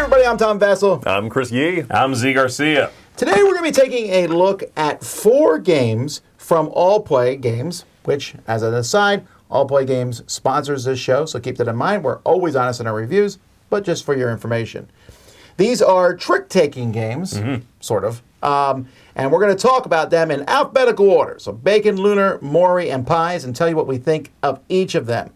everybody, I'm Tom Vasel. I'm Chris Yee. I'm Zee Garcia. Today we're going to be taking a look at 4 games from Allplay Games, which, as an aside, Allplay Games sponsors this show, so keep that in mind. We're always honest in our reviews, but just for your information. These are trick-taking games, sort of, and we're going to talk about them in alphabetical order. So Bacon, Lunar, Mori, and Pies, and tell you what we think of each of them.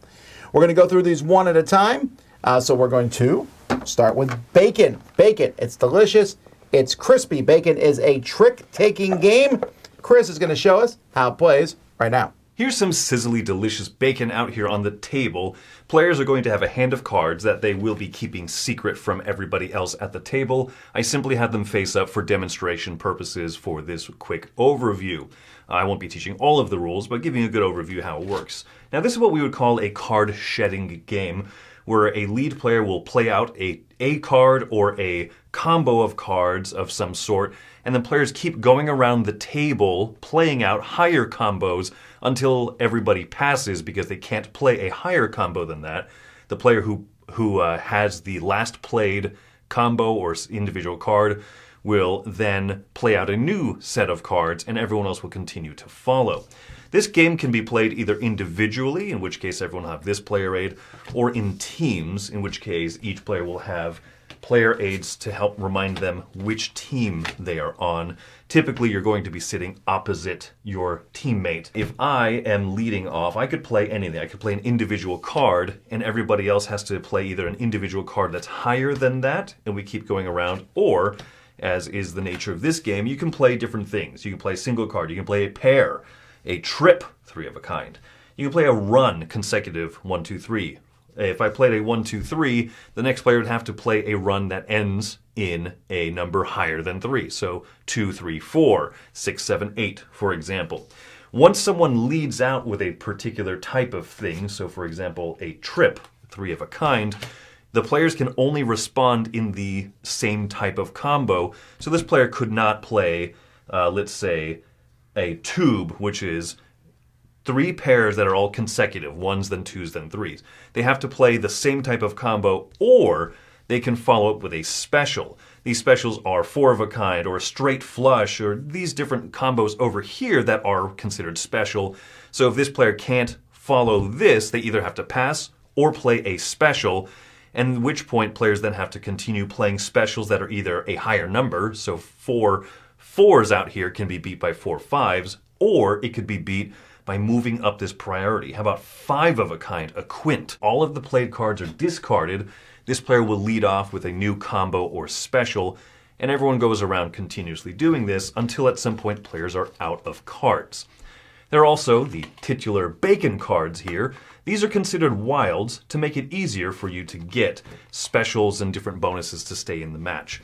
We're going to go through these one at a time. So we're going to start with Bacon. Bacon, it's delicious. It's crispy. Bacon is a trick-taking game. Chris is going to show us how it plays right now. Here's some sizzly, delicious bacon out here on the table. Players are going to have a hand of cards that they will be keeping secret from everybody else at the table. I simply had them face up for demonstration purposes for this quick overview. I won't be teaching all of the rules, but giving a good overview how it works. Now, this is what we would call a card-shedding game, where a lead player will play out a card or a combo of cards of some sort, and then players keep going around the table playing out higher combos until everybody passes because they can't play a higher combo than that. The player who has the last played combo or individual card will then play out a new set of cards, and everyone else will continue to follow. This game can be played either individually, in which case everyone will have this player aid, or in teams, in which case each player will have player aids to help remind them which team they are on. Typically, you're going to be sitting opposite your teammate. If I am leading off, I could play anything. I could play an individual card, and everybody else has to play either an individual card that's higher than that, and we keep going around, or, as is the nature of this game, you can play different things. You can play a single card. You can play a pair, a trip, 3 of a kind. You can play a run, consecutive, 1, 2, 3. If I played a 1, 2, 3, the next player would have to play a run that ends in a number higher than 3. So 2, 3, 4, 6, 7, 8, for example. Once someone leads out with a particular type of thing, so for example, a trip, 3 of a kind, the players can only respond in the same type of combo. So this player could not play, let's say, a tube, which is 3 pairs that are all consecutive, 1s, then 2s, then 3s. They have to play the same type of combo, or they can follow up with a special. These specials are 4 of a kind, or a straight flush, or these different combos over here that are considered special. So if this player can't follow this, they either have to pass or play a special, and at which point players then have to continue playing specials that are either a higher number, so 4 4s out here can be beat by 4 5s, or it could be beat by moving up this priority. How about 5 of a kind, a quint? All of the played cards are discarded. This player will lead off with a new combo or special, and everyone goes around continuously doing this until at some point players are out of cards. There are also the titular bacon cards here. These are considered wilds to make it easier for you to get specials and different bonuses to stay in the match.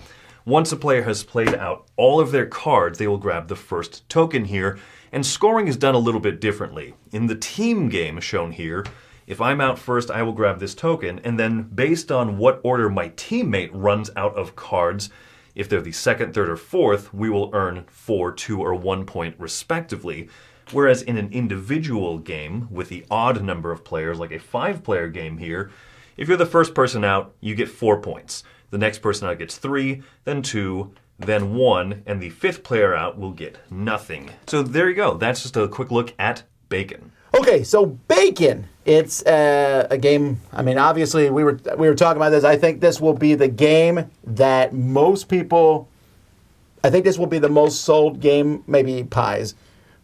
Once a player has played out all of their cards, they will grab the first token here, and scoring is done a little bit differently. In the team game shown here, if I'm out first, I will grab this token, and then based on what order my teammate runs out of cards, if they're the second, third, or fourth, we will earn 4, 2, or 1 point respectively. Whereas in an individual game with the odd number of players, like a 5-player game here, if you're the first person out, you get 4 points. The next person out gets 3, then 2, then 1, and the 5th player out will get nothing. So there you go. That's just a quick look at Bacon. Okay, so Bacon, it's a game. I mean, obviously we were talking about this. I think this will be the game that most people. I think this will be the most sold game, maybe Pies,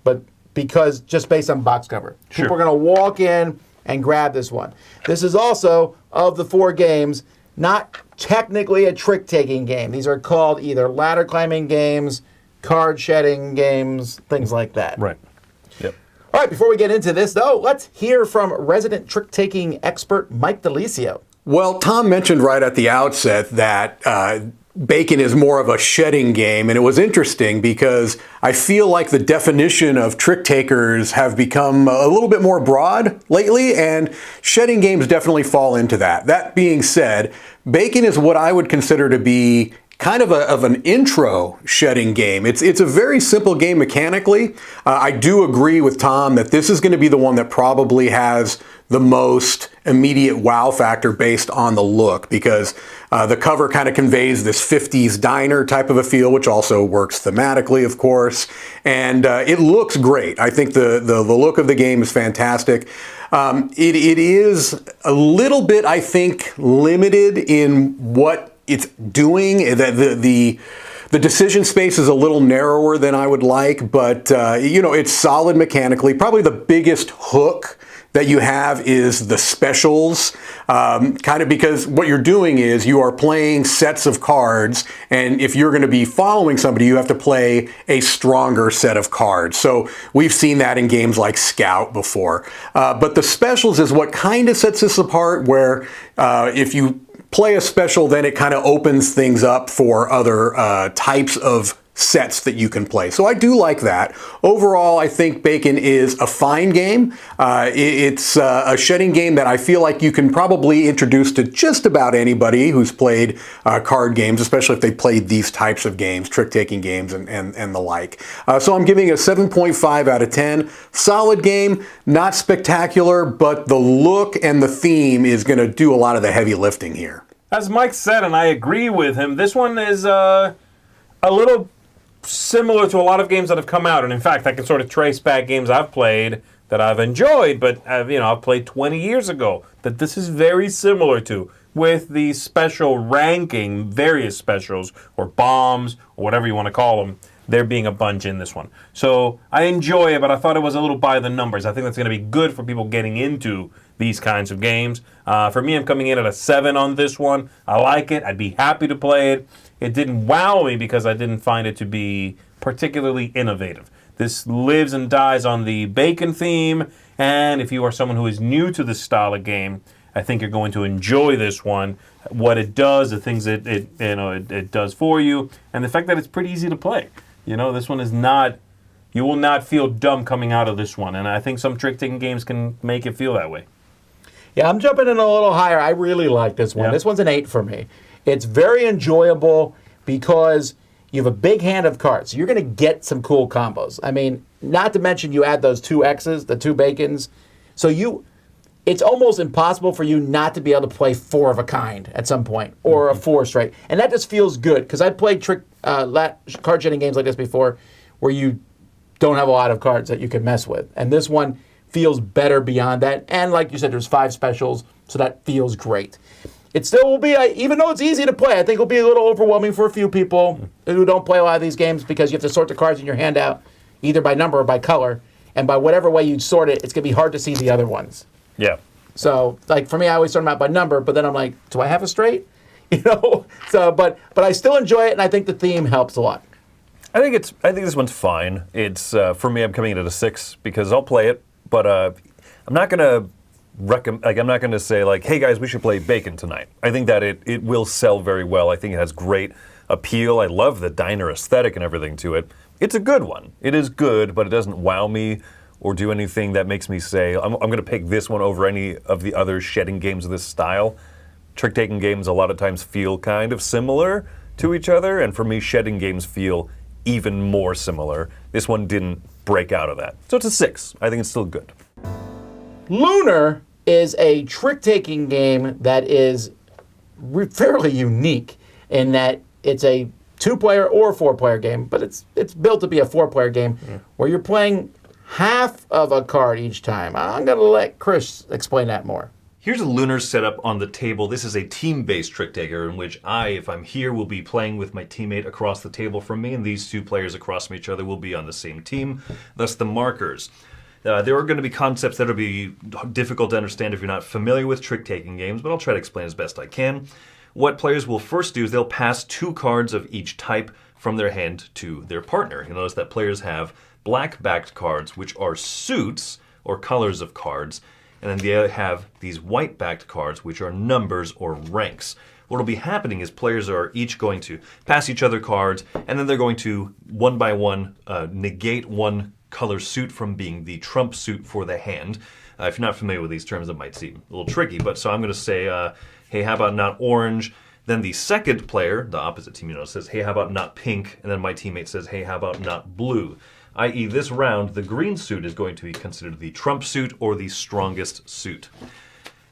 but because just based on box cover, Sure. People are going to walk in and grab this one. This is also of the 4 games. Not technically a trick-taking game. These are called either ladder climbing games, card shedding games, things like that. Right. Yep. All right, before we get into this, though, let's hear from resident trick-taking expert Mike DiLisio. Well, Tom mentioned right at the outset that Bacon is more of a shedding game, and it was interesting because I feel like the definition of trick takers have become a little bit more broad lately, and shedding games definitely fall into that. That being said, Bacon is what I would consider to be kind of an intro shedding game. It's a very simple game mechanically. I do agree with Tom that this is going to be the one that probably has the most immediate wow factor based on the look, because the cover kind of conveys this 50s diner type of a feel, which also works thematically, of course, and it looks great. I think the look of the game is fantastic. It is a little bit, I think, limited in what it's doing. The decision space is a little narrower than I would like, but it's solid mechanically. Probably the biggest hook that you have is the specials, kind of because what you're doing is you are playing sets of cards, and if you're going to be following somebody, you have to play a stronger set of cards. So we've seen that in games like Scout before. But the specials is what kind of sets this apart, where if you play a special, then it kind of opens things up for other types of sets that you can play. So I do like that. Overall, I think Bacon is a fine game. It's a shedding game that I feel like you can probably introduce to just about anybody who's played card games, especially if they played these types of games, trick-taking games and the like. So I'm giving it a 7.5 out of 10. Solid game, not spectacular, but the look and the theme is going to do a lot of the heavy lifting here. As Mike said, and I agree with him, this one is a little similar to a lot of games that have come out, and in fact, I can sort of trace back games I've played that I've enjoyed, but I've played 20 years ago, that this is very similar to, with the special ranking, various specials, or bombs, or whatever you want to call them, there being a bunch in this one. So I enjoy it, but I thought it was a little by the numbers. I think that's going to be good for people getting into these kinds of games. For me, I'm coming in at a 7 on this one. I like it. I'd be happy to play it. It didn't wow me because I didn't find it to be particularly innovative. This lives and dies on the Bacon theme, and if you are someone who is new to this style of game, I think you're going to enjoy this one. What it does, the things it does for you, and the fact that it's pretty easy to play. This one is not. You will not feel dumb coming out of this one, and I think some trick-taking games can make it feel that way. Yeah, I'm jumping in a little higher. I really like this one. Yeah. This one's an 8 for me. It's very enjoyable because you have a big hand of cards. So you're going to get some cool combos. I mean, not to mention you add those 2 X's, the 2 Bacons. So it's almost impossible for you not to be able to play 4 of a kind at some point, or a 4 straight. And that just feels good, because I've played card shedding games like this before where you don't have a lot of cards that you can mess with. And this one feels better beyond that. And like you said, there's 5 specials, so that feels great. It still will be, even though it's easy to play, I think it'll be a little overwhelming for a few people who don't play a lot of these games, because you have to sort the cards in your hand out either by number or by color. And by whatever way you sort it, it's going to be hard to see the other ones. Yeah. So, like, for me, I always sort them out by number, but then I'm like, do I have a straight? So, but I still enjoy it, and I think the theme helps a lot. I think this one's fine. It's for me, I'm coming in at a 6 because I'll play it, but I'm not gonna I'm not gonna say like, hey guys, we should play Bacon tonight. I think that it will sell very well. I think it has great appeal. I love the diner aesthetic and everything to it. It's a good one. It is good, but it doesn't wow me or do anything that makes me say I'm gonna pick this one over any of the other shedding games of this style. Trick-taking games a lot of times feel kind of similar to each other, and for me, shedding games feel even more similar. This one didn't break out of that. So it's a 6. I think it's still good. Lunar is a trick-taking game that is fairly unique in that it's a 2-player or 4-player game, but it's built to be a 4-player game where you're playing half of a card each time. I'm going to let Chris explain that more. Here's a Lunar setup on the table. This is a team-based trick-taker in which I, if I'm here, will be playing with my teammate across the table from me, and these 2 players across from each other will be on the same team, thus the markers. There are going to be concepts that will be difficult to understand if you're not familiar with trick-taking games, but I'll try to explain as best I can. What players will first do is they'll pass 2 cards of each type from their hand to their partner. You'll notice that players have black-backed cards, which are suits or colors of cards, and then they have these white-backed cards, which are numbers or ranks. What will be happening is players are each going to pass each other cards, and then they're going to, one by one, negate one color suit from being the trump suit for the hand. If you're not familiar with these terms, it might seem a little tricky, but so I'm going to say, hey, how about not orange? Then the second player, the opposite team, says, hey, how about not pink? And then my teammate says, hey, how about not blue? I.e., this round, the green suit is going to be considered the trump suit or the strongest suit.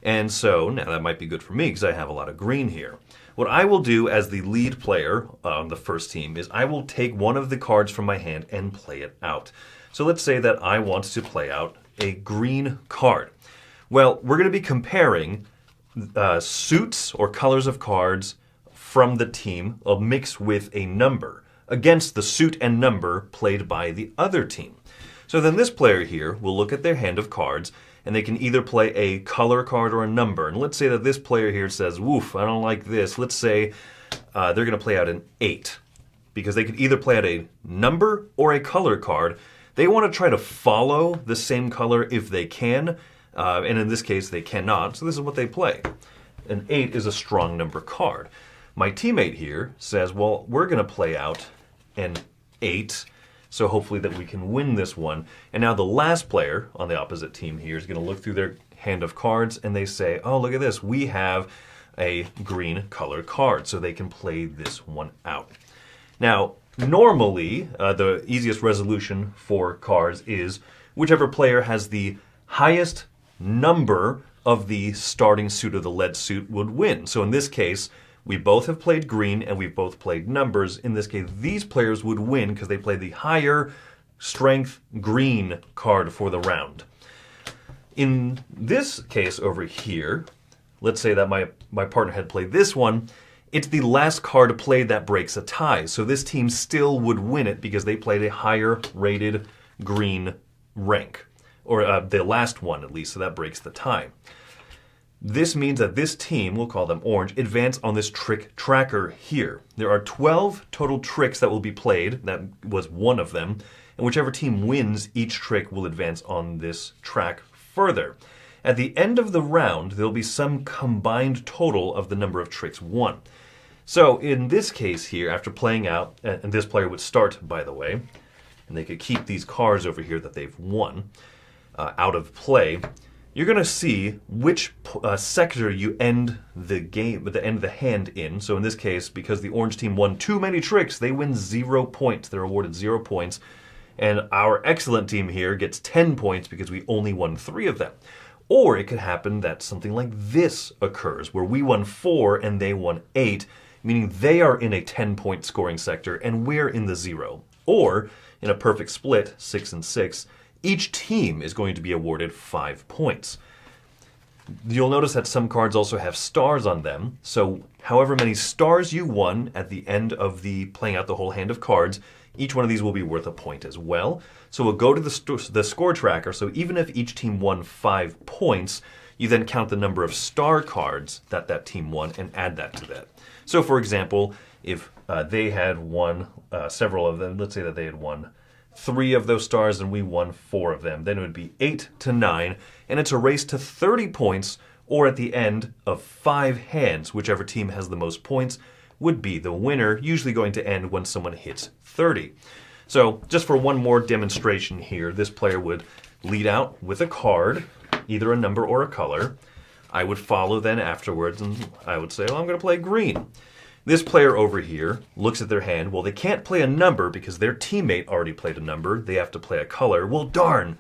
And so, now that might be good for me because I have a lot of green here. What I will do as the lead player on the first team is I will take one of the cards from my hand and play it out. So let's say that I want to play out a green card. Well, we're going to be comparing suits or colors of cards from the team mixed with a number against the suit and number played by the other team. So then this player here will look at their hand of cards, and they can either play a color card or a number. And let's say that this player here says, woof, I don't like this. Let's say they're going to play out an 8, because they could either play out a number or a color card. They want to try to follow the same color if they can, and in this case they cannot, so this is what they play. An 8 is a strong number card. My teammate here says, well, we're going to play out an 8, so hopefully that we can win this one. And now the last player on the opposite team here is going to look through their hand of cards, and they say, oh, look at this, we have a green color card, so they can play this one out. Now, normally, the easiest resolution for cards is whichever player has the highest number of the starting suit of the lead suit would win. So in this case, we both have played green and we've both played numbers. In this case, these players would win because they play the higher strength green card for the round. In this case over here, let's say that my partner had played this one. It's the last card played that breaks a tie. So this team still would win it because they played a higher rated green rank. Or the last one at least, so that breaks the tie. This means that this team, we'll call them orange, advance on this trick tracker here. There are 12 total tricks that will be played. That was one of them. And whichever team wins, each trick will advance on this track further. At the end of the round, there'll be some combined total of the number of tricks won. So in this case here, after playing out, and this player would start, by the way, and they could keep these cards over here that they've won out of play, you're going to see which sector you end the game, end the hand in. So in this case, because the orange team won too many tricks, they win 0 points. They're awarded 0 points. And our excellent team here gets 10 points because we only won 3 of them. Or it could happen that something like this occurs, where we won 4 and they won 8, meaning they are in a 10-point scoring sector and we're in the 0. Or, in a perfect split, 6 and 6, each team is going to be awarded 5 points. You'll notice that some cards also have stars on them, so however many stars you won at the end of the playing out the whole hand of cards, each one of these will be worth a point as well. So we'll go to the score tracker, so even if each team won 5 points, you then count the number of star cards that that team won and add that to that. So for example, if they had won several of them, let's say that they had won 3 of those stars and we won 4 of them, then it would be 8 to 9, and it's a race to 30 points, or at the end of 5 hands, whichever team has the most points would be the winner, usually going to end when someone hits 30. So just for one more demonstration here, this player would lead out with a card, either a number or a color. I would follow then afterwards, and I would say, well, I'm going to play green. This player over here looks at their hand. Well, they can't play a number because their teammate already played a number. They have to play a color. Well, darn,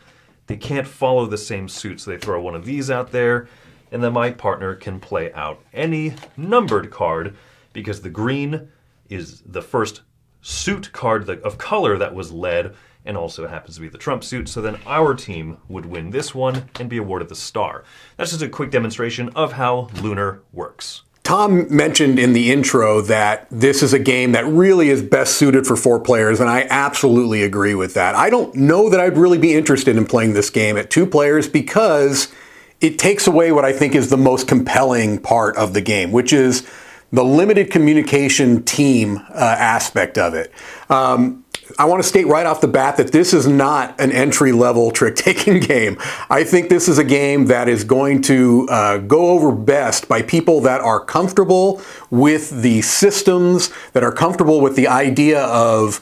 they can't follow the same suit, so they throw one of these out there, and then my partner can play out any numbered card because the green is the first suit card of color that was led, and also happens to be the trump suit, so then our team would win this one and be awarded the star. That's just a quick demonstration of how Lunar works. Tom mentioned in the intro that this is a game that really is best suited for 4 players, and I absolutely agree with that. I don't know that I'd really be interested in playing this game at 2 players because it takes away what I think is the most compelling part of the game, which is the limited communication team aspect of it. I want to state right off the bat that this is not an entry-level trick-taking game. I think this is a game that is going to go over best by people that are comfortable with the systems, that are comfortable with the idea of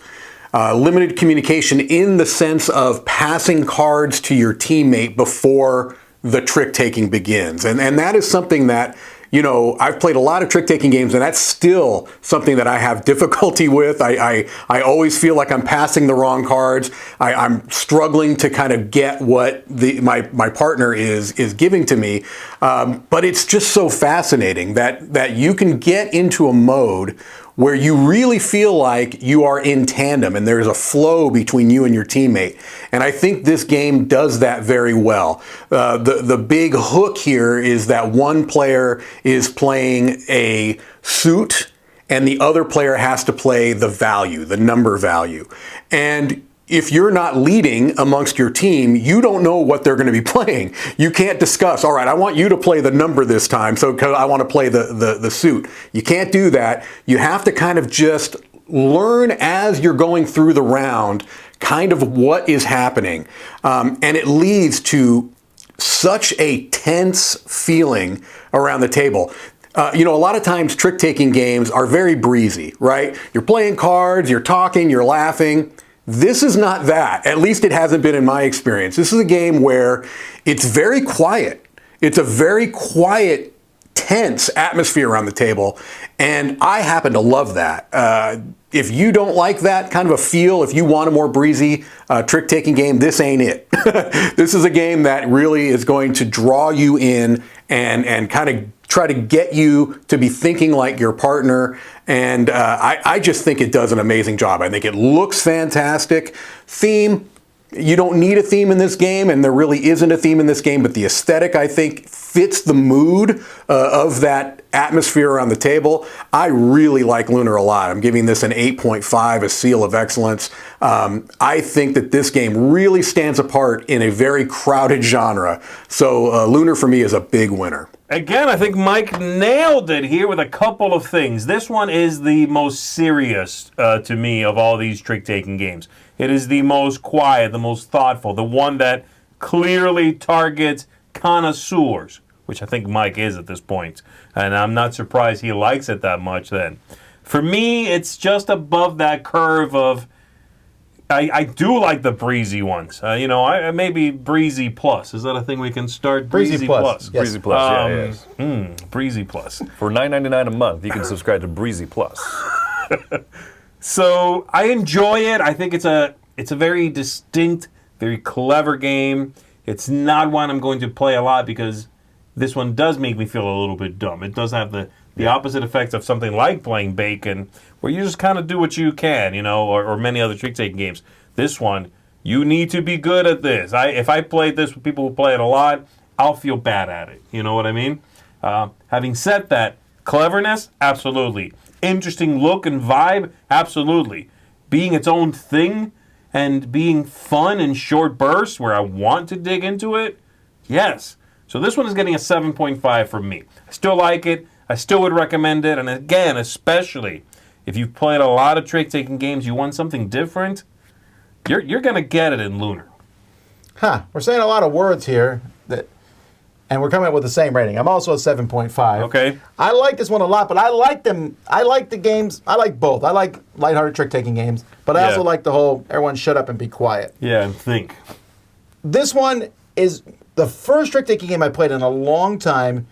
limited communication in the sense of passing cards to your teammate before the trick-taking begins. And that is something that I've played a lot of trick-taking games, and that's still something that I have difficulty with. I always feel like I'm passing the wrong cards. I'm struggling to kind of get what my partner is giving to me. But it's just so fascinating that you can get into a mode where you really feel like you are in tandem and there's a flow between you and your teammate. And I think this game does that very well. The big hook here is that one player is playing a suit and the other player has to play the value, the number value. And if you're not leading amongst your team, you don't know what they're going to be playing. You can't discuss, all right, I want you to play the number this time, so because I want to play the suit. You can't do that. You have to kind of just learn as you're going through the round kind of what is happening. And it leads to such a tense feeling around the table. A lot of times trick-taking games are very breezy, right? You're playing cards, you're talking, you're laughing. This is not that. At least it hasn't been in my experience. This is a game where it's very quiet. It's a very quiet, tense atmosphere around the table, and I happen to love that. If you don't like that kind of a feel, if you want a more breezy trick-taking game, this ain't it. This is a game that really is going to draw you in and kind of try to get you to be thinking like your partner. And I just think it does an amazing job. I think it looks fantastic. Theme, you don't need a theme in this game, and there really isn't a theme in this game, but the aesthetic, I think, fits the mood of that atmosphere around the table. I really like Lunar a lot. I'm giving this an 8.5, a seal of excellence. I think that this game really stands apart in a very crowded genre. So Lunar for me is a big winner. Again, I think Mike nailed it here with a couple of things. This one is the most serious to me of all these trick-taking games. It is the most quiet, the most thoughtful, the one that clearly targets connoisseurs, which I think Mike is at this point. And I'm not surprised he likes it that much then. For me, it's just above that curve of... I do like the breezy ones. Maybe breezy plus. Is that a thing we can start? Breezy plus. Yes. Breezy Plus, yes. Breezy plus. For $9.99 a month, you can subscribe to Breezy Plus. So I enjoy it. I think it's a very distinct, very clever game. It's not one I'm going to play a lot because this one does make me feel a little bit dumb. It does have the opposite effects of something like playing Bacon, where you just kind of do what you can, or many other trick-taking games. This one, you need to be good at this. If I played this with people who play it a lot, I'll feel bad at it. You know what I mean? Having said that, cleverness, absolutely. Interesting look and vibe, absolutely. Being its own thing and being fun in short bursts where I want to dig into it, yes. So this one is getting a 7.5 from me. I still like it. I still would recommend it. And again, especially if you've played a lot of trick-taking games, you want something different, you're going to get it in Lunar. We're saying a lot of words here, and we're coming up with the same rating. I'm also a 7.5. Okay. I like this one a lot, but I like them. I like the games. I like both. I like lighthearted trick-taking games, but I also like the whole everyone shut up and be quiet. Yeah, and think. This one is the first trick-taking game I played in a long time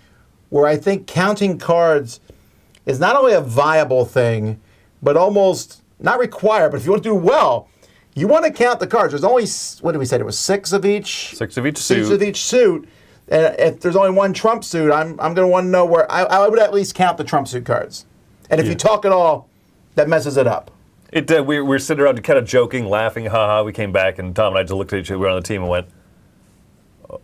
where I think counting cards is not only a viable thing, but almost not required, but if you want to do well, you want to count the cards. There's only, what did we say? It was 6 of each? 6 of each suit. 6 of each suit. And if there's only one trump suit, I'm going to want to know where, I would at least count the trump suit cards. And if you talk at all, that messes it up. We were sitting around kind of joking, laughing, haha. We came back, and Tom and I just looked at each other on the team and went,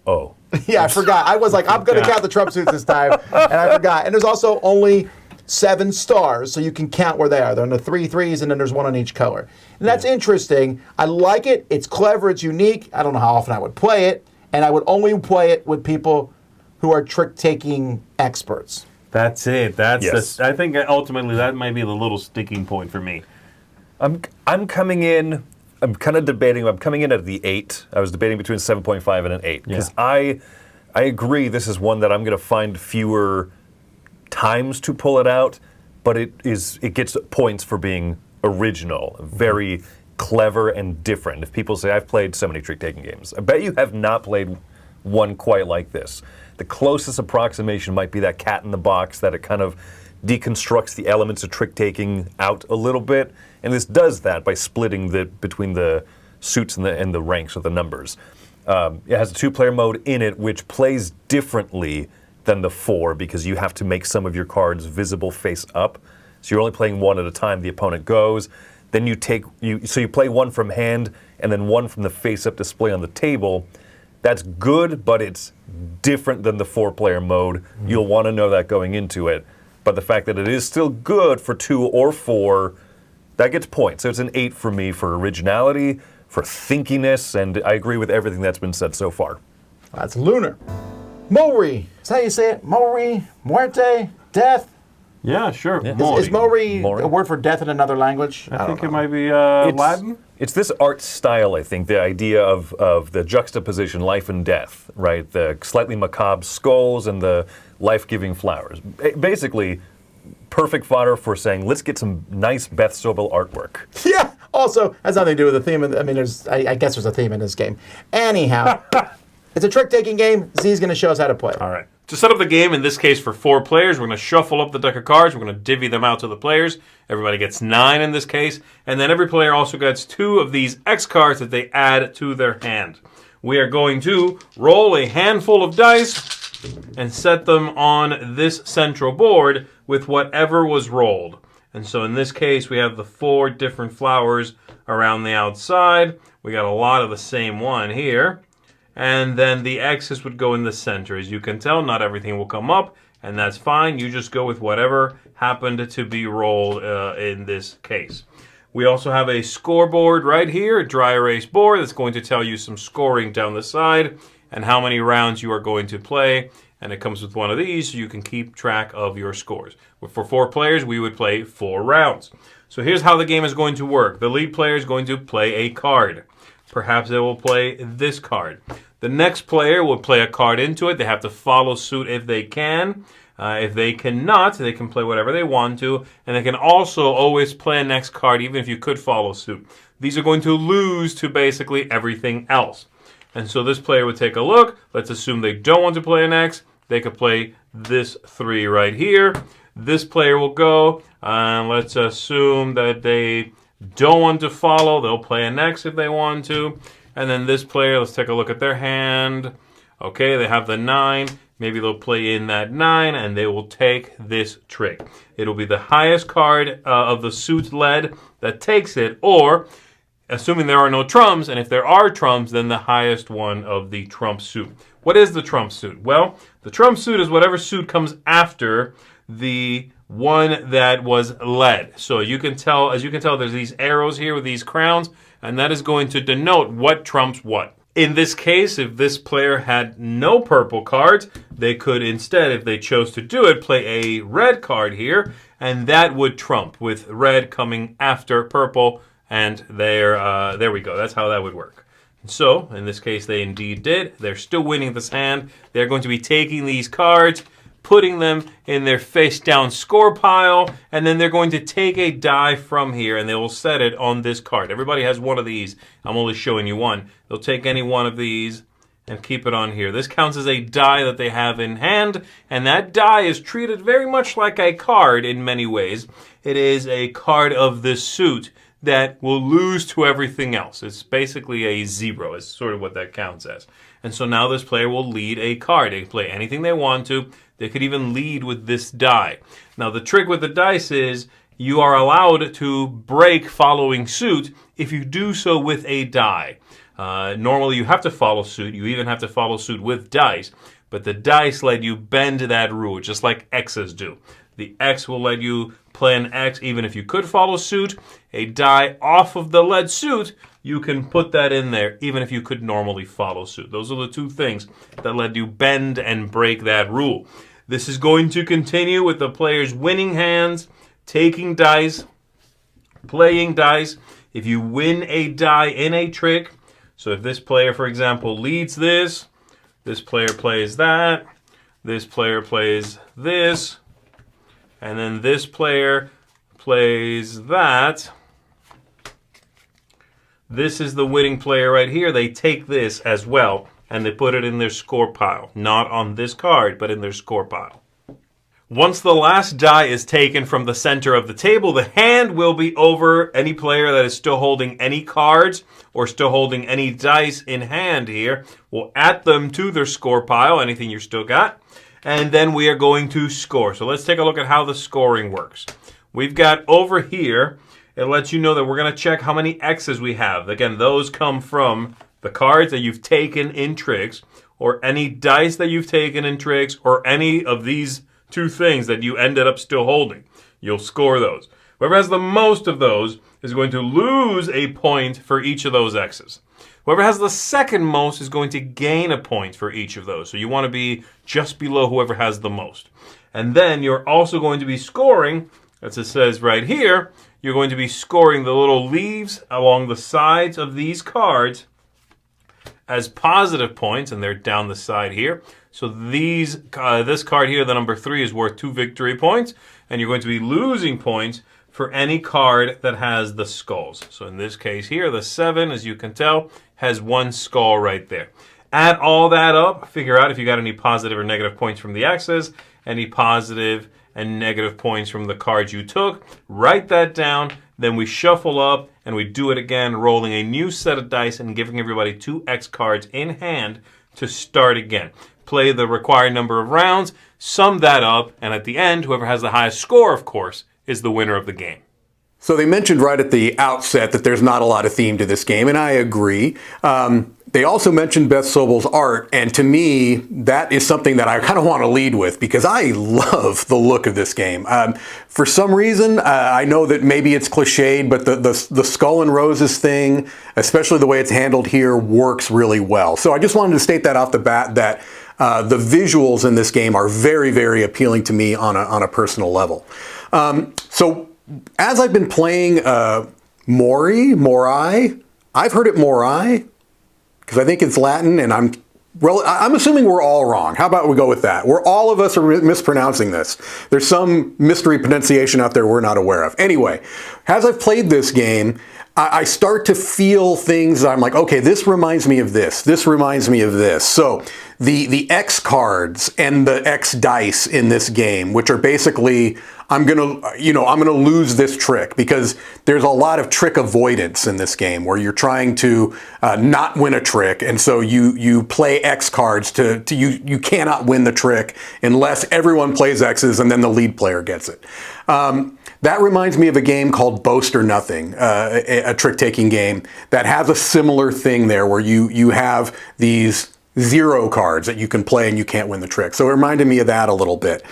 oh. Yeah, I forgot. I was like, I'm going to count the trump suits this time, and I forgot. And there's also only 7 stars, so you can count where they are. They're in the 3 threes, and then there's one on each color. And that's interesting. I like it. It's clever. It's unique. I don't know how often I would play it, and I would only play it with people who are trick-taking experts. That's it. Yes. I think ultimately that might be the little sticking point for me. I'm coming in. I'm kind of debating. I'm coming in at the 8. I was debating between 7.5 and an 8 because I agree. This is one that I'm going to find fewer times to pull it out, but it gets points for being original, very clever and different. If people say I've played so many trick-taking games, I bet you have not played one quite like this. The closest approximation might be that cat in the box, that it kind of deconstructs the elements of trick-taking out a little bit, and this does that by splitting between the suits and the ranks or the numbers. It has a 2-player mode in it, which plays differently than the 4 because you have to make some of your cards visible face up. So you're only playing one at a time. The opponent goes. Then you play one from hand and then one from the face-up display on the table. That's good, but it's different than the 4-player mode. You'll want to know that going into it. But the fact that it is still good for 2 or 4, that gets points. So it's an 8 for me for originality, for thinkiness, and I agree with everything that's been said so far. That's Lunar. Mori. Is that how you say it? Mori? Muerte? Death? Yeah, sure. Yeah. Mori. Is Mori Mori a word for death in another language? I think don't it know. might be Latin. It's this art style, I think, the idea of the juxtaposition, life and death, right? The slightly macabre skulls and the life-giving flowers. Basically, perfect fodder for saying, let's get some nice Beth Sobel artwork. Yeah. Also, has nothing to do with the theme. I guess there's a theme in this game. Anyhow, it's a trick-taking game. Zee's going to show us how to play it. All right. To set up the game, in this case for 4 players, we're going to shuffle up the deck of cards. We're going to divvy them out to the players. Everybody gets 9 in this case. And then every player also gets 2 of these X cards that they add to their hand. We are going to roll a handful of dice and set them on this central board with whatever was rolled. And so in this case, we have the 4 different flowers around the outside. We got a lot of the same one here. And then the X's would go in the center. As you can tell, not everything will come up, and that's fine. You just go with whatever happened to be rolled in this case. We also have a scoreboard right here, a dry erase board that's going to tell you some scoring down the side and how many rounds you are going to play. And it comes with one of these so you can keep track of your scores. For 4 players, we would play 4 rounds. So here's how the game is going to work. The lead player is going to play a card. Perhaps they will play this card. The next player will play a card into it. They have to follow suit if they can. If they cannot, they can play whatever they want to. And they can also always play a next card even if you could follow suit. These are going to lose to basically everything else. And so this player would take a look. Let's assume they don't want to play an X. They could play this 3 right here. This player will go. Let's assume that they don't want to follow. They'll play an X if they want to. And then this player, let's take a look at their hand. Okay, they have the 9. Maybe they'll play in that 9, and they will take this trick. It'll be the highest card of the suit led that takes it, or, assuming there are no trumps, and if there are trumps, then the highest one of the trump suit. What is the trump suit? Well, the trump suit is whatever suit comes after the one that was led. So you can tell, as you can tell, there's these arrows here with these crowns, and that is going to denote what trumps what. In this case, if this player had no purple cards, they could instead, if they chose to do it, play a red card here, and that would trump, with red coming after purple, and there we go. That's how that would work. So, in this case, they indeed did. They're still winning this hand. They're going to be taking these cards, putting them in their face-down score pile, and then they're going to take a die from here, and they will set it on this card. Everybody has one of these. I'm only showing you one. They'll take any one of these and keep it on here. This counts as a die that they have in hand, and that die is treated very much like a card in many ways. It is a card of the suit that will lose to everything else. It's basically a 0. It's sort of what that counts as. And so now this player will lead a card. They can play anything they want to. They could even lead with this die. Now the trick with the dice is you are allowed to break following suit if you do so with a die. Normally you have to follow suit. You even have to follow suit with dice. But the dice let you bend that rule, just like X's do. The X will let you play an X even if you could follow suit. A die off of the led suit, you can put that in there even if you could normally follow suit. Those are the 2 things that let you bend and break that rule. This is going to continue with the players winning hands, taking dice, playing dice. If you win a die in a trick, so if this player, for example, leads this player plays that, this player plays this, and then this player plays that. This is the winning player right here. They take this as well, and they put it in their score pile. Not on this card, but in their score pile. Once the last die is taken from the center of the table, the hand will be over any player that is still holding any cards or still holding any dice in hand here. We'll add them to their score pile, anything you still got, and then we are going to score. So let's take a look at how the scoring works. We've got over here, it lets you know that we're going to check how many X's we have. Again, those come from the cards that you've taken in tricks, or any dice that you've taken in tricks, or any of these two things that you ended up still holding. You'll score those. Whoever has the most of those is going to lose a point for each of those X's. Whoever has the second most is going to gain a point for each of those. So you want to be just below whoever has the most. And then you're also going to be scoring, as it says right here, you're going to be scoring the little leaves along the sides of these cards as positive points, and they're down the side here. So this card here, the number 3, is worth 2 victory points, and you're going to be losing points for any card that has the skulls. So in this case here, the 7, as you can tell, has 1 skull right there. Add all that up, figure out if you got any positive or negative points from the X's, any positive and negative points from the cards you took. Write that down, then we shuffle up and we do it again, rolling a new set of dice and giving everybody 2 X cards in hand to start again. Play the required number of rounds, sum that up, and at the end, whoever has the highest score, of course, is the winner of the game. So they mentioned right at the outset that there's not a lot of theme to this game, and I agree. They also mentioned Beth Sobel's art, and to me, that is something that I kind of want to lead with because I love the look of this game. For some reason, I know that maybe it's cliched, but the Skull and Roses thing, especially the way it's handled here, works really well. So I just wanted to state that off the bat that the visuals in this game are very, very appealing to me on a personal level. So as I've been playing Mori, I've heard it Mori, because I think it's Latin, and I'm assuming we're all wrong. How about we go with that? All of us are mispronouncing this. There's some mystery pronunciation out there we're not aware of. Anyway, as I've played this game, I start to feel things. I'm like, okay, this reminds me of this. This reminds me of this. So the X cards and the X dice in this game, which are basically, I'm gonna lose this trick because there's a lot of trick avoidance in this game where you're trying to not win a trick, and so you play X cards you cannot win the trick unless everyone plays X's and then the lead player gets it. That reminds me of a game called Boast or Nothing, a trick-taking game that has a similar thing there where you have these 0 cards that you can play and you can't win the trick. So it reminded me of that a little bit.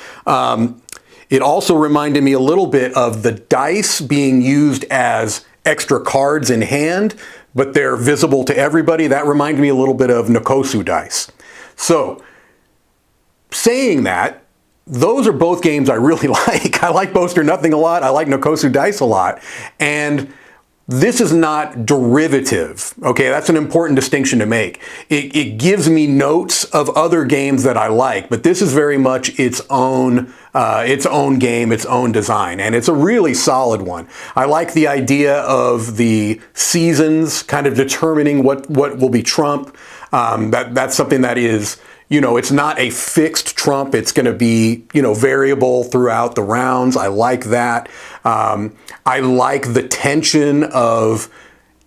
It also reminded me a little bit of the dice being used as extra cards in hand, but they're visible to everybody. That reminded me a little bit of Nikosu dice. So, saying that, those are both games I really like. I like Boast or Nothing a lot. I like Nikosu dice a lot. And this is not derivative. Okay, that's an important distinction to make. It gives me notes of other games that I like, but this is very much its own game, its own design, and it's a really solid one. I like the idea of the seasons kind of determining what will be trump. That's something that is, it's not a fixed trump. It's going to be, variable throughout the rounds. I like that. I like the tension of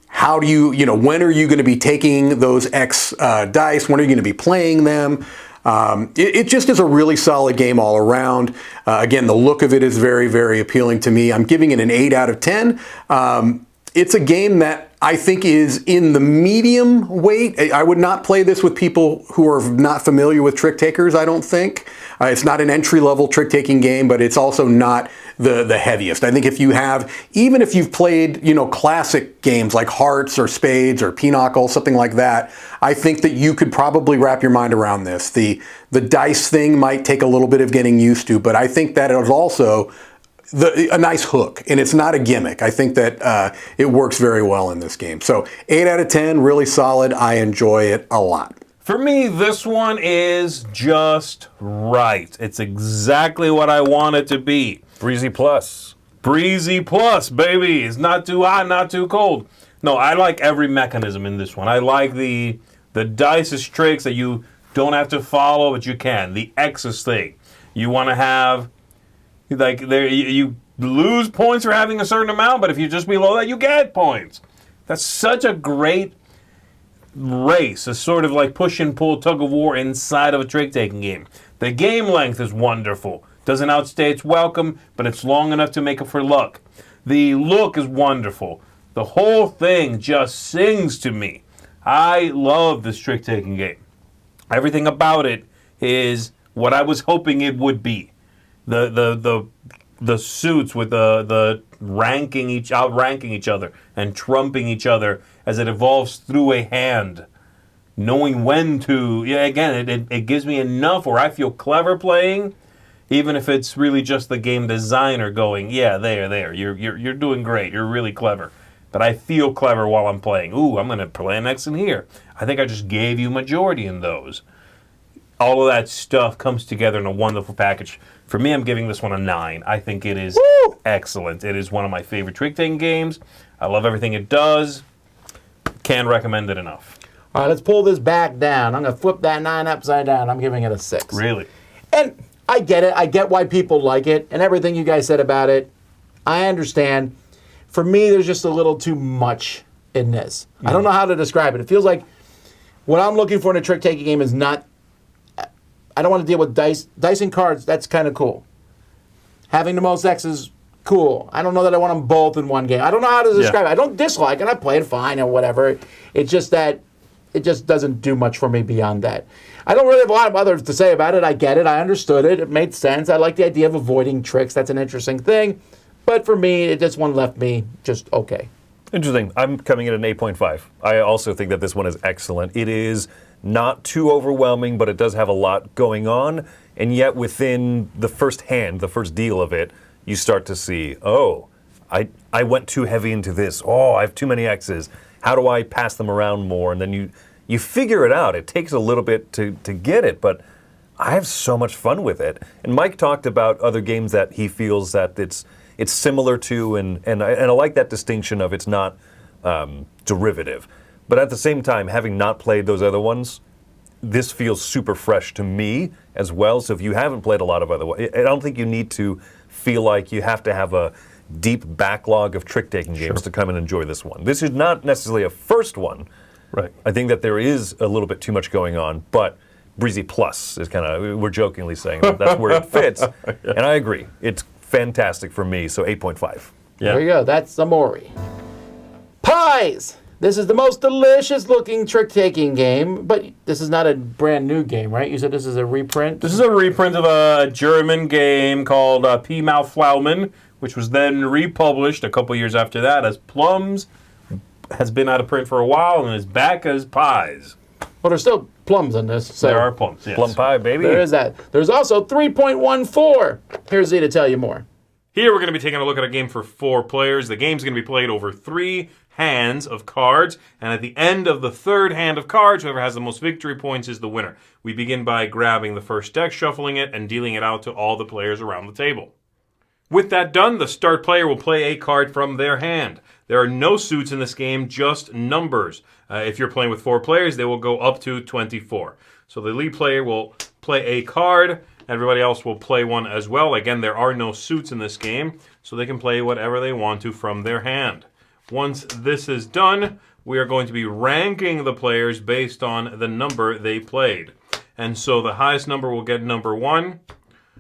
how do you, when are you going to be taking those X dice? When are you going to be playing them? It just is a really solid game all around. Again, the look of it is very, very appealing to me. I'm giving it an 8 out of 10. It's a game that I think is in the medium weight. I would not play this with people who are not familiar with trick takers, I don't think. It's not an entry-level trick-taking game, but it's also not the heaviest. I think even if you've played, classic games like Hearts or Spades or Pinochle, something like that, I think that you could probably wrap your mind around this. The dice thing might take a little bit of getting used to, but I think that it is also a nice hook, and it's not a gimmick. I think that it works very well in this game. So 8 out of 10, really solid. I enjoy it a lot. For me, this one is just right. It's exactly what I want it to be. Breezy plus. Breezy plus, baby. It's not too hot, not too cold. No, I like every mechanism in this one. I like the The dice tricks that you don't have to follow, but you can. The X's thing. You want to have, like, there you lose points for having a certain amount, but if you're just below that, you get points. That's such a great race, a sort of like push and pull tug of war inside of a trick-taking game. The game length is wonderful. Doesn't outstay its welcome, but it's long enough to make up for luck. The look is wonderful. The whole thing just sings to me. I love this trick-taking game. Everything about it is what I was hoping it would be. The suits with the outranking each other and trumping each other as it evolves through a hand. Knowing when to, it gives me enough where I feel clever playing, even if it's really just the game designer going, yeah, there, you're doing great, you're really clever. But I feel clever while I'm playing. Ooh, I'm going to play next in here. I think I just gave you majority in those. All of that stuff comes together in a wonderful package. For me, I'm giving this one a 9. I think it is excellent. It is one of my favorite trick-taking games. I love everything it does. Can't recommend it enough. All right, let's pull this back down. I'm going to flip that 9 upside down. I'm giving it a 6. Really? And I get it. I get why people like it and everything you guys said about it. I understand. For me, there's just a little too much in this. I don't know how to describe it. It feels like what I'm looking for in a trick-taking game is not... I don't want to deal with dice. Dice and cards, that's kind of cool. Having the most X's, cool. I don't know that I want them both in one game. I don't know how to describe it. I don't dislike it. I play it fine or whatever. It's just that it just doesn't do much for me beyond that. I don't really have a lot of others to say about it. I get it. I understood it. It made sense. I like the idea of avoiding tricks. That's an interesting thing. But for me, this one left me just okay. Interesting. I'm coming in at an 8.5. I also think that this one is excellent. It is not too overwhelming, but it does have a lot going on. And yet within the first hand, the first deal of it, you start to see, oh, I went too heavy into this. Oh, I have too many X's. How do I pass them around more? And then you figure it out. It takes a little bit to get it, but I have so much fun with it. And Mike talked about other games that he feels that it's similar to, and I like that distinction of it's not derivative. But at the same time, having not played those other ones, this feels super fresh to me as well. So if you haven't played a lot of other ones, I don't think you need to feel like you have to have a deep backlog of trick-taking games to come and enjoy this one. This is not necessarily a first one. Right. I think that there is a little bit too much going on, but Breezy Plus is kind of, we're jokingly saying that's where it fits. And I agree. It's fantastic for me, so 8.5. Yeah. There you go. That's the Mori. Pies! This is the most delicious looking trick-taking game, but this is not a brand new game, right? You said this is a reprint? This is a reprint of a German game called Pi Mal Flaumen, which was then republished a couple years after that as Plums. Has been out of print for a while and is back as Pies. Well, there's still plums in this. So there are plums, yes. Plum pie, baby. there is that. There's also 3.14. Here's Zee to tell you more. Here we're going to be taking a look at a game for 4 players. The game's going to be played over 3 hands of cards, and at the end of the third hand of cards, whoever has the most victory points is the winner. We begin by grabbing the first deck, shuffling it, and dealing it out to all the players around the table. With that done, the start player will play a card from their hand. There are no suits in this game, just numbers. If you're playing with 4 players, they will go up to 24. So the lead player will play a card. Everybody else will play one as well. Again, there are no suits in this game, so they can play whatever they want to from their hand. Once this is done, we are going to be ranking the players based on the number they played. And so the highest number will get number 1.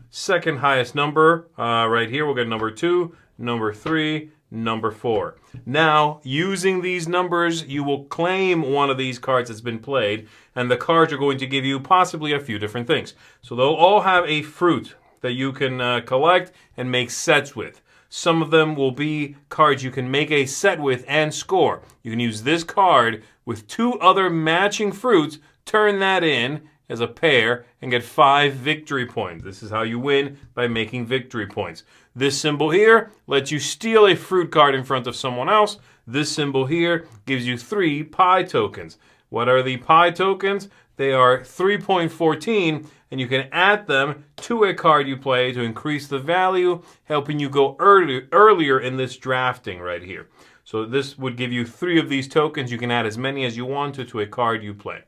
Second highest number, right here, we'll get number 2, number 3, number 4. Now, using these numbers, you will claim one of these cards that's been played, and the cards are going to give you possibly a few different things. So they'll all have a fruit that you can collect and make sets with. Some of them will be cards you can make a set with and score. You can use this card with 2 other matching fruits, turn that in as a pair, and get 5 victory points. This is how you win, by making victory points. This symbol here lets you steal a fruit card in front of someone else. This symbol here gives you 3 pie tokens. What are the pie tokens? They are 3.14, and you can add them to a card you play to increase the value, helping you go earlier in this drafting right here. So this would give you 3 of these tokens. You can add as many as you want to a card you play.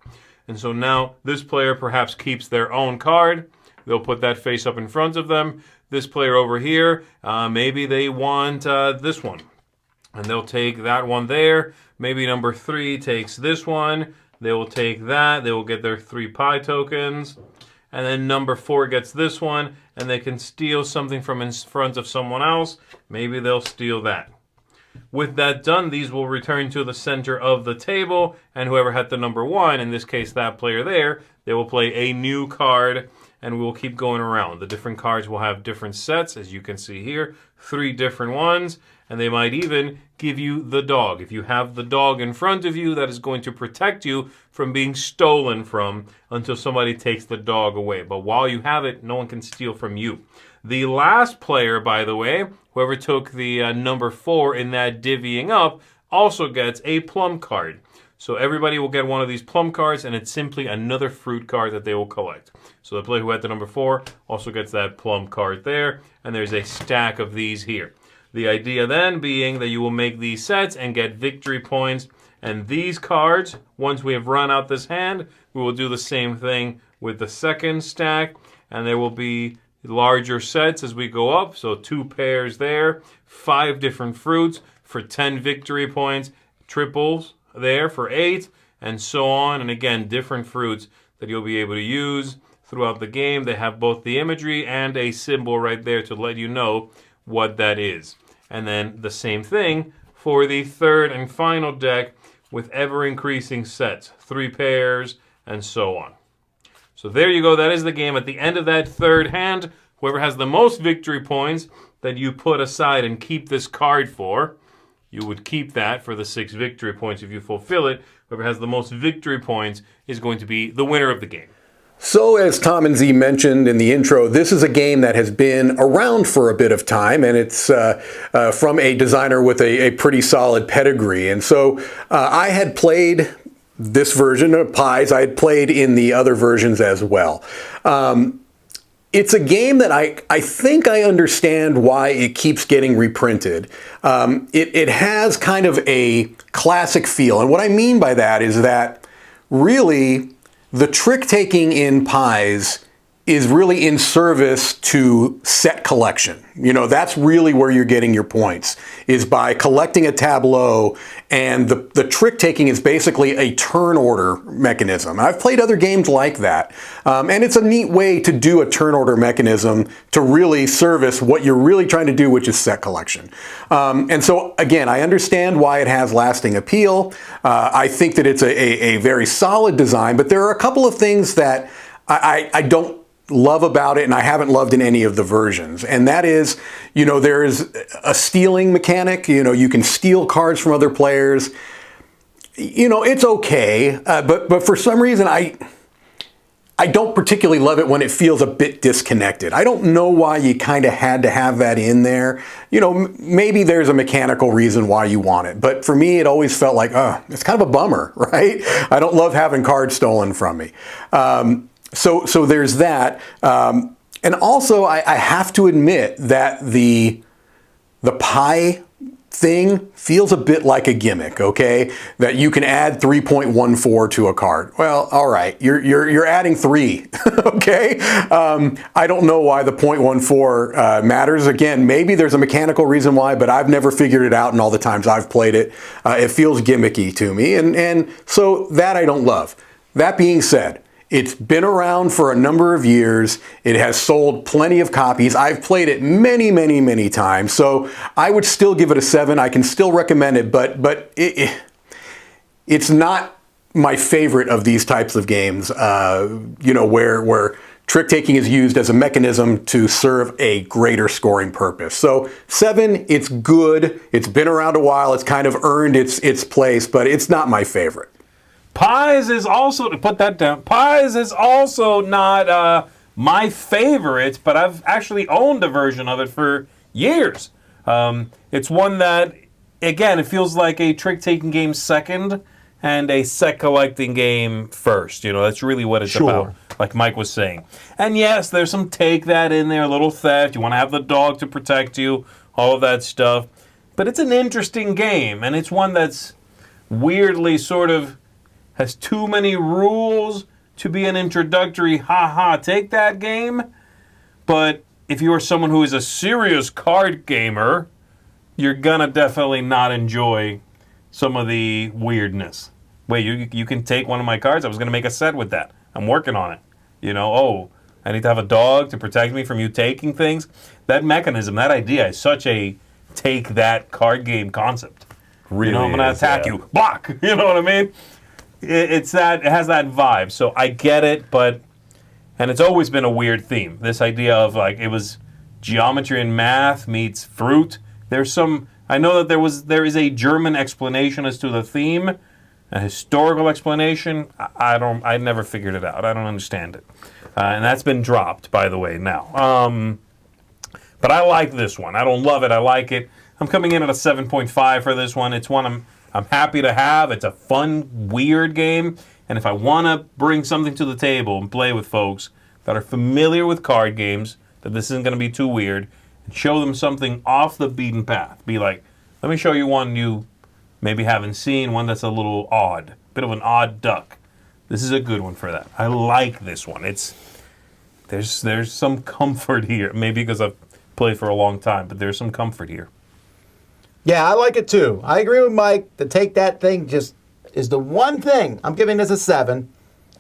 And so now this player perhaps keeps their own card. They'll put that face up in front of them. This player over here, maybe they want this one. And they'll take that one there. Maybe number 3 takes this one. They will take that. They will get their 3 pie tokens. And then number 4 gets this one. And they can steal something from in front of someone else. Maybe they'll steal that. With that done, these will return to the center of the table. And whoever had the number 1, in this case that player there, they will play a new card. And we will keep going around. The different cards will have different sets, as you can see here. 3 different ones. And they might even give you the dog. If you have the dog in front of you, that is going to protect you from being stolen from until somebody takes the dog away. But while you have it, no one can steal from you. The last player, by the way, whoever took the number 4 in that divvying up, also gets a plum card. So everybody will get one of these plum cards, and it's simply another fruit card that they will collect. So the player who had the number 4 also gets that plum card there, and there's a stack of these here. The idea then being that you will make these sets and get victory points, and these cards, once we have run out this hand, we will do the same thing with the second stack, and there will be larger sets as we go up, so 2 pairs there, 5 different fruits for 10 victory points, triples there for 8, and so on. And again, different fruits that you'll be able to use throughout the game. They have both the imagery and a symbol right there to let you know what that is. And then the same thing for the third and final deck with ever-increasing sets, 3 pairs, and so on. So there you go. That is the game. At the end of that third hand, whoever has the most victory points that you put aside and keep this card for, you would keep that for the 6 victory points if you fulfill it. Whoever has the most victory points is going to be the winner of the game. So, as Tom and Zee mentioned in the intro, this is a game that has been around for a bit of time, and it's from a designer with a pretty solid pedigree. And so I had played this version of Pies. I had played in the other versions as well. It's a game that I think I understand why it keeps getting reprinted. It has kind of a classic feel. And what I mean by that is that really the trick-taking in Pies is really in service to set collection. You know, that's really where you're getting your points, is by collecting a tableau, and the trick-taking is basically a turn order mechanism. I've played other games like that, and it's a neat way to do a turn order mechanism to really service what you're really trying to do, which is set collection. And so, again, I understand why it has lasting appeal. I think that it's a very solid design, but there are a couple of things that I don't love about it, and I haven't loved in any of the versions. And that is, you know, there is a stealing mechanic. You know, you can steal cards from other players. You know, it's okay, but for some reason I don't particularly love it when it feels a bit disconnected. I don't know why you kind of had to have that in there. You know, maybe there's a mechanical reason why you want it, but for me it always felt like, it's kind of a bummer, right? I don't love having cards stolen from me. So there's that. And also, I have to admit that the pie thing feels a bit like a gimmick, okay? That you can add 3.14 to a card. Well, all right, you're adding 3, okay? I don't know why the 0.14 matters. Again, maybe there's a mechanical reason why, but I've never figured it out in all the times I've played it. It feels gimmicky to me, and so that I don't love. That being said, it's been around for a number of years. It has sold plenty of copies. I've played it many, many, many times. So I would still give it a 7. I can still recommend it, but it's not my favorite of these types of games, you know, where trick-taking is used as a mechanism to serve a greater scoring purpose. So 7, it's good. It's been around a while. It's kind of earned its place, but it's not my favorite. Pies is also, to put that down, Pies is also not my favorite, but I've actually owned a version of it for years. It's one that, again, it feels like a trick-taking game second, and a set collecting game first. That's really what it's about, like Mike was saying. And yes, there's some take that in there, a little theft. You want to have the dog to protect you, all of that stuff. But it's an interesting game, and it's one that's weirdly sort of has too many rules to be an introductory, take that game. But if you are someone who is a serious card gamer, you're gonna definitely not enjoy some of the weirdness. Wait, you can take one of my cards? I was gonna make a set with that. I'm working on it. I need to have a dog to protect me from you taking things. That mechanism, that idea is such a take that card game concept. Really I'm gonna attack you. Block! You know what I mean? It has that vibe. So I get it, and it's always been a weird theme. This idea of it was geometry and math meets fruit. I know that there is a German explanation as to the theme, a historical explanation. I never figured it out. I don't understand it. And that's been dropped, by the way, now. But I like this one. I don't love it. I like it. I'm coming in at a 7.5 for this one. It's one I'm happy to have. It's a fun, weird game. And if I want to bring something to the table and play with folks that are familiar with card games, that this isn't going to be too weird, and show them something off the beaten path. Be like, let me show you one you maybe haven't seen, one that's a little odd. Bit of an odd duck. This is a good one for that. I like this one. There's some comfort here. Maybe because I've played for a long time, but there's some comfort here. Yeah, I like it too. I agree with Mike. The take that thing just is the one thing. I'm giving this a 7.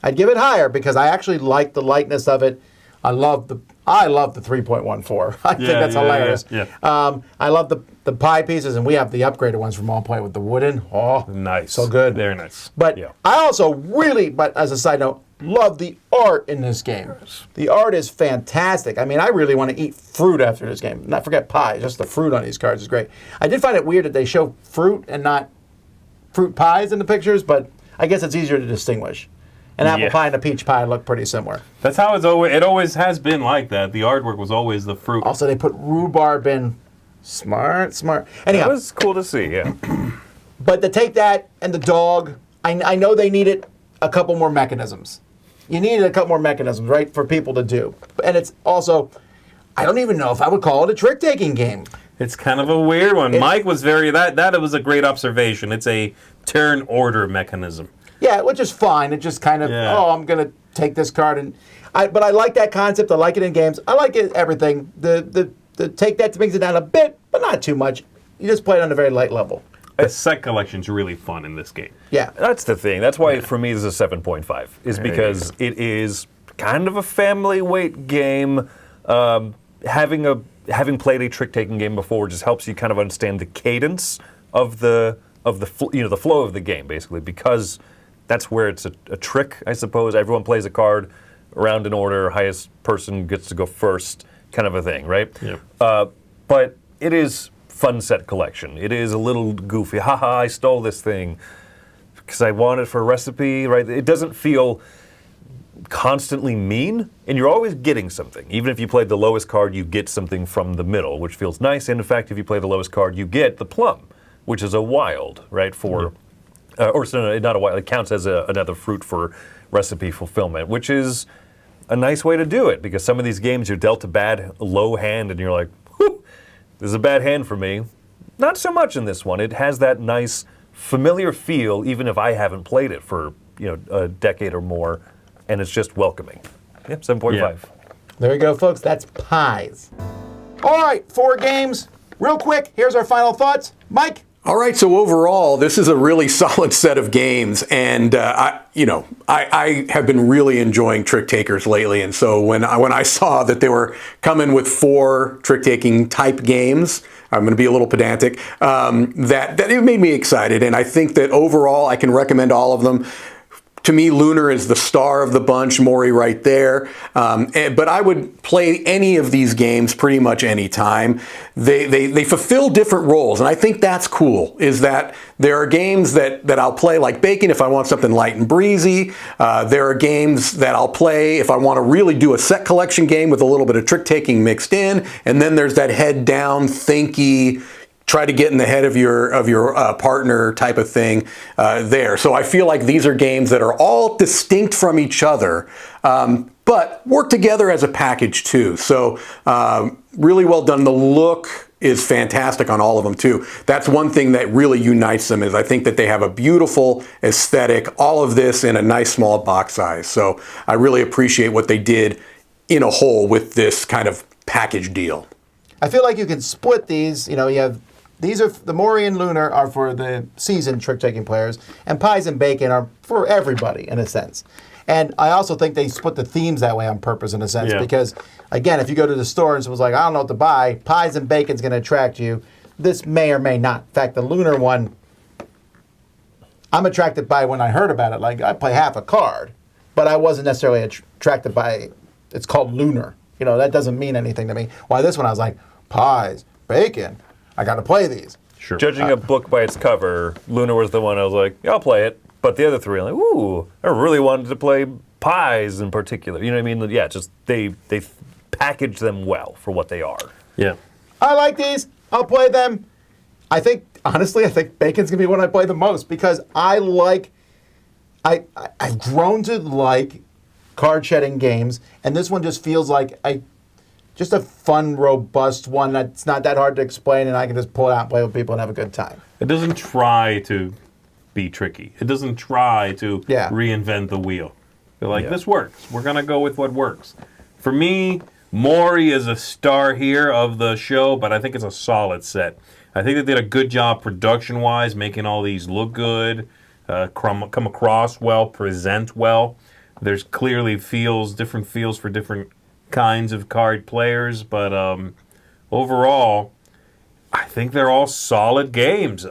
I'd give it higher because I actually like the lightness of it. I love the 3.14. I think that's hilarious. Yeah. I love the pie pieces, and we have the upgraded ones from Allplay with the wooden. Oh, nice. So good. Very nice. But I also really, but as a side note, love the art in this game. The art is fantastic. I mean, I really want to eat fruit after this game. Not forget pie. Just the fruit on these cards is great. I did find it weird that they show fruit and not fruit pies in the pictures, but I guess it's easier to distinguish. An apple pie and a peach pie look pretty similar. That's how it always has been like that. The artwork was always the fruit. Also, they put rhubarb in. Smart. Anyhow. That was cool to see, yeah. But to take that and the dog, I know they needed a couple more mechanisms. You needed a couple more mechanisms, right, for people to do. And it's also, I don't even know if I would call it a trick-taking game. It's kind of a weird one. Mike was that was a great observation. It's a turn order mechanism. Yeah, which is fine. It just kind of, I'm going to take this card. But I like that concept. I like it in games. I like it everything. The take that brings it down a bit, but not too much. You just play it on a very light level. The set collection's really fun in this game. Yeah. That's the thing. That's why for me this is a 7.5, is because it is kind of a family weight game. Having played a trick-taking game before just helps you kind of understand the cadence of the flow of the game, basically, because that's where it's a trick, I suppose. Everyone plays a card around in order. Highest person gets to go first, kind of a thing, right? Yep. But it is fun set collection. It is a little goofy. Haha, I stole this thing because I want it for a recipe, right? It doesn't feel constantly mean, and you're always getting something. Even if you played the lowest card, you get something from the middle, which feels nice. And in fact, if you play the lowest card, you get the plum, which is a wild, right? Not a wild. It counts as another fruit for recipe fulfillment, which is a nice way to do it, because some of these games you're dealt a bad low hand, and you're like, whew, this is a bad hand for me. Not so much in this one. It has that nice familiar feel, even if I haven't played it for a decade or more, and it's just welcoming. Yep, 7.5. Yeah. There you go, folks. That's pies. All right, 4 games. Real quick, here's our final thoughts. Mike? All right, so overall, this is a really solid set of games, and I have been really enjoying Trick Takers lately, and so when I saw that they were coming with 4 trick-taking type games, I'm going to be a little pedantic, that it made me excited, and I think that overall I can recommend all of them. To me, Lunar is the star of the bunch, Mori right there. But I would play any of these games pretty much any time. They fulfill different roles, and I think that's cool, is that there are games that I'll play like Bacon if I want something light and breezy. There are games that I'll play if I want to really do a set collection game with a little bit of trick-taking mixed in. And then there's that head-down, thinky, try to get in the head of your partner type of thing there. So I feel like these are games that are all distinct from each other, but work together as a package too. So really well done. The look is fantastic on all of them too. That's one thing that really unites them, is I think that they have a beautiful aesthetic, all of this in a nice small box size. So I really appreciate what they did in a whole with this kind of package deal. I feel like you can split these. You know, you have these are the Mori and Lunar are for the seasoned trick-taking players, and Pies and Bacon are for everybody in a sense. And I also think they split the themes that way on purpose in a sense, because again, if you go to the store and someone's like, I don't know what to buy, Pies and Bacon's going to attract you. This may or may not. In fact, the Lunar one, I'm attracted by when I heard about it. Like, I play half a card, but I wasn't necessarily attracted by, it's called Lunar. You know, that doesn't mean anything to me. Why this one, I was like, Pies, Bacon, I got to play these. Sure. Judging a book by its cover, Lunar was the one I was like, yeah, I'll play it. But the other three, I'm like, ooh, I really wanted to play Pies in particular. You know what I mean? Yeah, just they package them well for what they are. Yeah. I like these. I'll play them. I think, honestly, Bacon's going to be one I play the most, because I've grown to like card shedding games, and this one just feels like just a fun, robust one that's not that hard to explain, and I can just pull it out and play with people and have a good time. It doesn't try to be tricky. It doesn't try to reinvent the wheel. They're like, this works. We're going to go with what works. For me, Mori is a star here of the show, but I think it's a solid set. I think they did a good job production-wise, making all these look good, come across well, present well. There's clearly different feels for different kinds of card players, but overall, I think they're all solid games.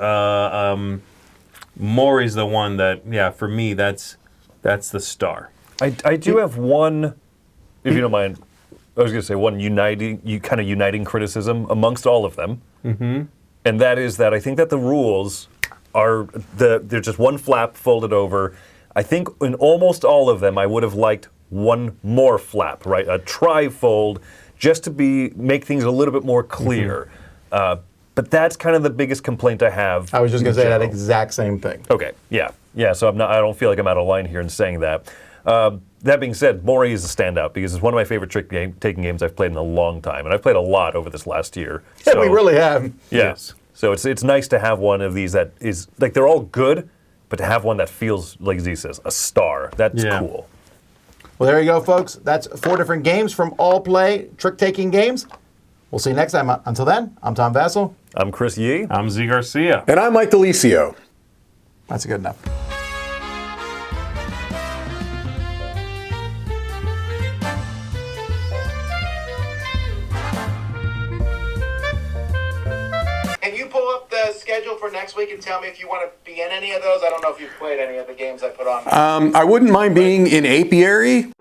Mori's the one that, for me, that's the star. I do have one, if you don't mind, I was going to say one uniting criticism amongst all of them, and that is that I think that the rules are they're just one flap folded over. I think in almost all of them, I would have liked one more flap, right? A tri-fold, just to make things a little bit more clear. But that's kind of the biggest complaint I have. I was just going to say that exact same thing. Okay, yeah. So I don't feel like I'm out of line here in saying that. That being said, Mori is a standout because it's one of my favorite trick-taking games I've played in a long time, and I've played a lot over this last year. Yeah, we really have. Yes. So it's nice to have one of these that is like they're all good, but to have one that feels like Zee says a star. That's cool. Well, there you go, folks. That's 4 different games from Allplay trick-taking games. We'll see you next time. Until then, I'm Tom Vasel. I'm Chris Yee. I'm Zee Garcia. And I'm Mike DiLisio. That's good enough. Can you pull up the schedule for next week and tell me if you want to be in any of those? I don't know if you've played any of the games I put on. I wouldn't mind being in Apiary.